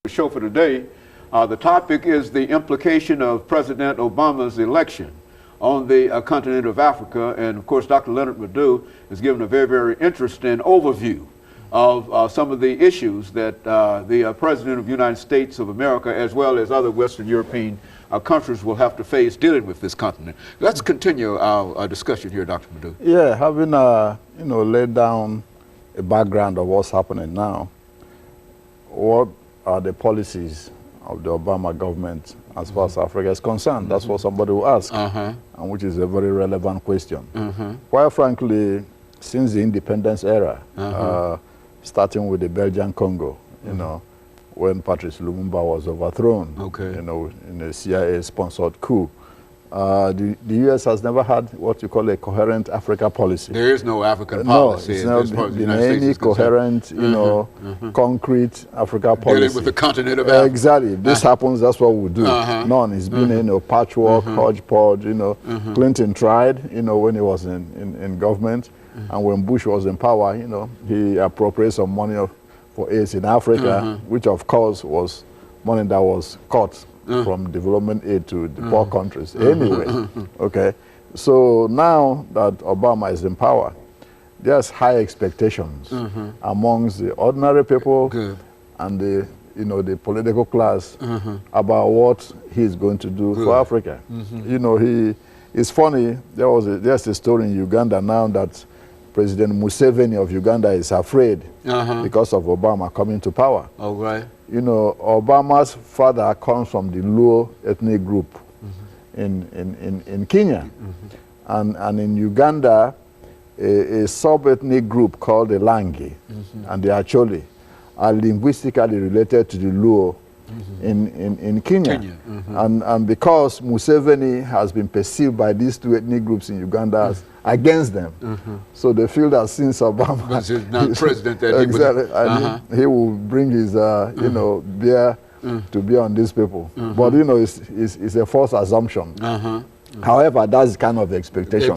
Show for today. The topic is the implication of President Obama's election on the continent of Africa. And of course, Dr. LMadu2 has given a very, very interesting overview of some of the issues that the President of the United States of America, as well as other Western European countries, will have to face dealing with this continent. Let's continue our discussion here, Dr. LMadu2. Yeah, having laid down a background of what's happening now, what are the policies of the Obama government as far as Africa is concerned? That's what somebody will ask, and which is a very relevant question. Quite frankly, since the independence era, starting with the Belgian Congo, when Patrice Lumumba was overthrown, in a CIA-sponsored coup, the U.S. has never had what you call a coherent Africa policy. There is no African policy. No, it's not been any coherent, concrete Africa policy. Dealing with the continent of Africa. Exactly. This happens, that's what we do. None. It's been, patchwork, hodgepodge, Clinton tried, when he was in government, and when Bush was in power, he appropriated some money for AIDS in Africa, which of course was money that was cut from development aid to the poor countries. Anyway, okay. So now that Obama is in power, there's high expectations amongst the ordinary people and the political class about what he's going to do for Africa. It's funny. There's a story in Uganda now that President Museveni of Uganda is afraid because of Obama coming to power. Oh, right. Obama's father comes from the Luo ethnic group in Kenya. And in Uganda, a sub-ethnic group called the Langi and the Acholi are linguistically related to the Luo in Kenya. And because Museveni has been perceived by these two ethnic groups in Uganda as against them, so they feel that since Obama is not president, that exactly, he will bring his bear to bear on these people. But it's a false assumption. However, that's kind of the expectation.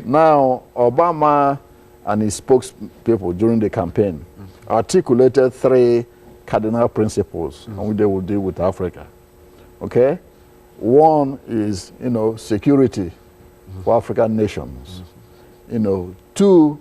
Now, Obama and his spokespeople during the campaign articulated three cardinal principles on which they will deal with Africa. Okay? One is, security for African nations. Two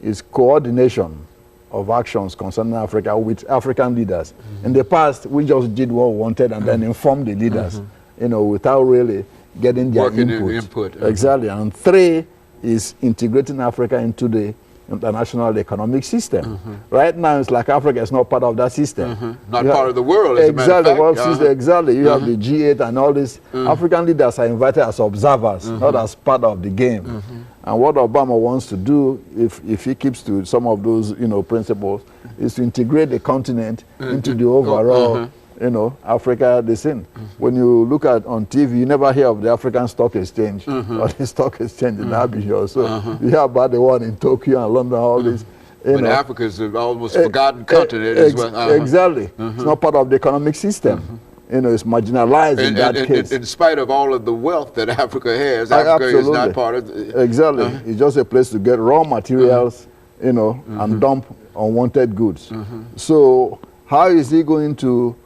is coordination of actions concerning Africa with African leaders. In the past, we just did what we wanted and then informed the leaders, without really getting their input. Exactly. And three is integrating Africa into the international economic system. Right now, it's like Africa is not part of that system. Not part of the world, as exactly, a matter of fact. Exactly. You have the G8 and all this. African leaders are invited as observers, not as part of the game. And what Obama wants to do, if he keeps to some of those principles, is to integrate the continent into the overall Africa, the scene. When you look at on TV, you never hear of the African Stock Exchange or the Stock Exchange in Abidjan. So you hear about the one in Tokyo and London, all this. But Africa is an almost forgotten continent as well. Exactly. It's not part of the economic system. It's marginalized in that case. In spite of all of the wealth that Africa has, Africa is not part of the... Exactly. It's just a place to get raw materials, and dump unwanted goods. So how is he going to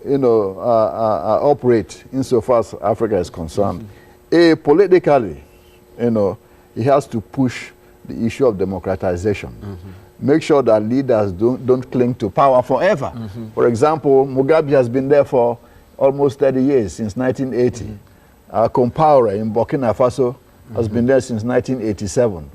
operate insofar as Africa is concerned? Politically, he has to push the issue of democratization. Make sure that leaders don't cling to power forever. For example, Mugabe has been there for almost 30 years, since 1980. Compaoré in Burkina Faso has been there since 1987.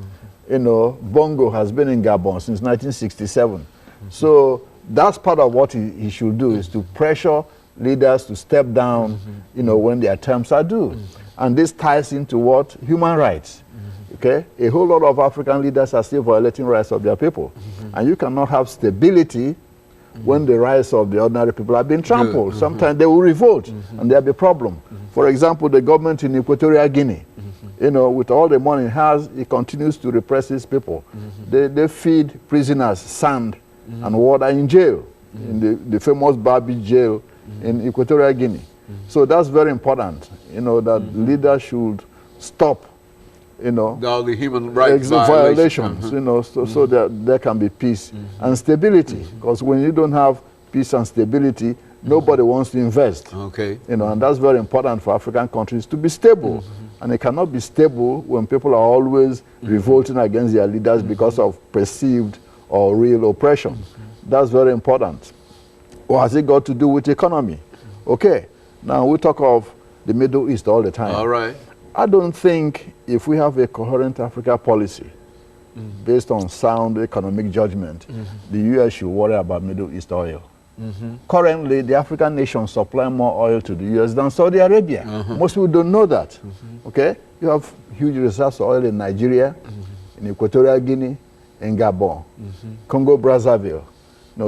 Bongo has been in Gabon since 1967. So that's part of what he should do, is to pressure leaders to step down, when their terms are due. And this ties into what? Human rights. Okay? A whole lot of African leaders are still violating rights of their people. And you cannot have stability when the rights of the ordinary people have been trampled. Sometimes they will revolt and there'll be a problem. For example, the government in Equatorial Guinea, with all the money it has, it continues to repress its people. They feed prisoners sand and water in jail, in the famous Babi jail in Equatorial Guinea. So that's very important, that leaders should stop all the human rights violations, so that there can be peace and stability. Because when you don't have peace and stability, Nobody wants to invest. Okay. You know, and that's very important for African countries to be stable. And it cannot be stable when people are always revolting against their leaders because of perceived or real oppression. That's very important. What has it got to do with economy? Okay, now we talk of the Middle East all the time. All right. I don't think if we have a coherent Africa policy based on sound economic judgment, the U.S. should worry about Middle East oil. Currently, the African nations supply more oil to the U.S. than Saudi Arabia. Most people don't know that. Okay, you have huge reserves of oil in Nigeria, in Equatorial Guinea, in Gabon, Congo Brazzaville,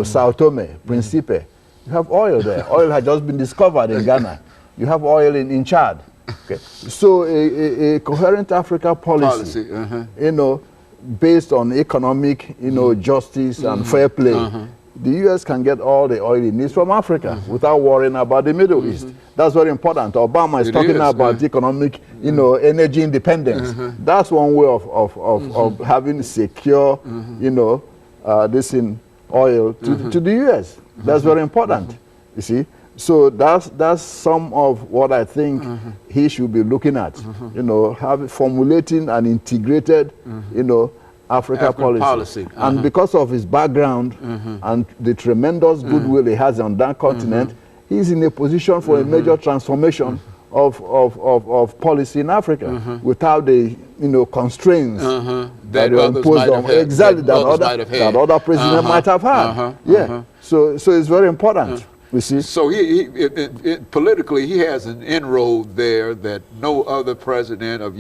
Sao Tome, Principe. You have oil there. Oil has just been discovered in Ghana. You have oil in Chad. Okay, so a coherent Africa policy, you know, based on economic, justice and fair play. The U.S. can get all the oil it needs from Africa without worrying about the Middle East. That's very important. Obama is talking about economic, energy independence. That's one way of having secure, this in oil to the U.S. That's very important, you see. So that's some of what I think he should be looking at, formulating an integrated, African policy. And because of his background and the tremendous goodwill he has on that continent, he's in a position for a major transformation of policy in Africa without the constraints that are imposed on that other president might have had. So it's very important. We see. So politically, he has an inroad there that no other president of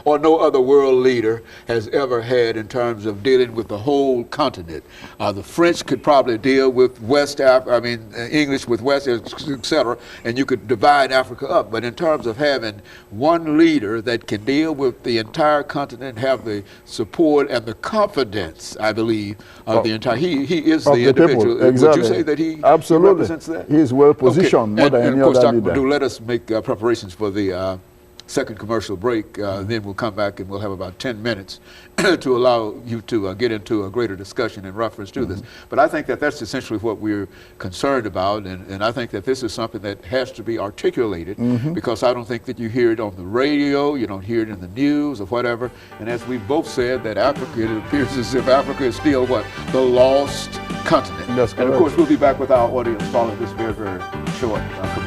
or no other world leader has ever had in terms of dealing with the whole continent. The French could probably deal with West Africa, English with West, etc., and you could divide Africa up. But in terms of having one leader that can deal with the entire continent, have the support and the confidence, I believe, of the entire, he is the individual. Exactly. Would you say that he represents that? He is well positioned more than any other leader. Dr. LMadu2, let us make preparations for the second commercial break. Then we'll come back and we'll have about 10 minutes to allow you to get into a greater discussion in reference to this. But I think that that's essentially what we're concerned about, and I think that this is something that has to be articulated because I don't think that you hear it on the radio, you don't hear it in the news or whatever. And as we both said, that Africa, it appears as if Africa is still what? The lost continent. That's correct. And of course, we'll be back with our audience following this very, very short commercial.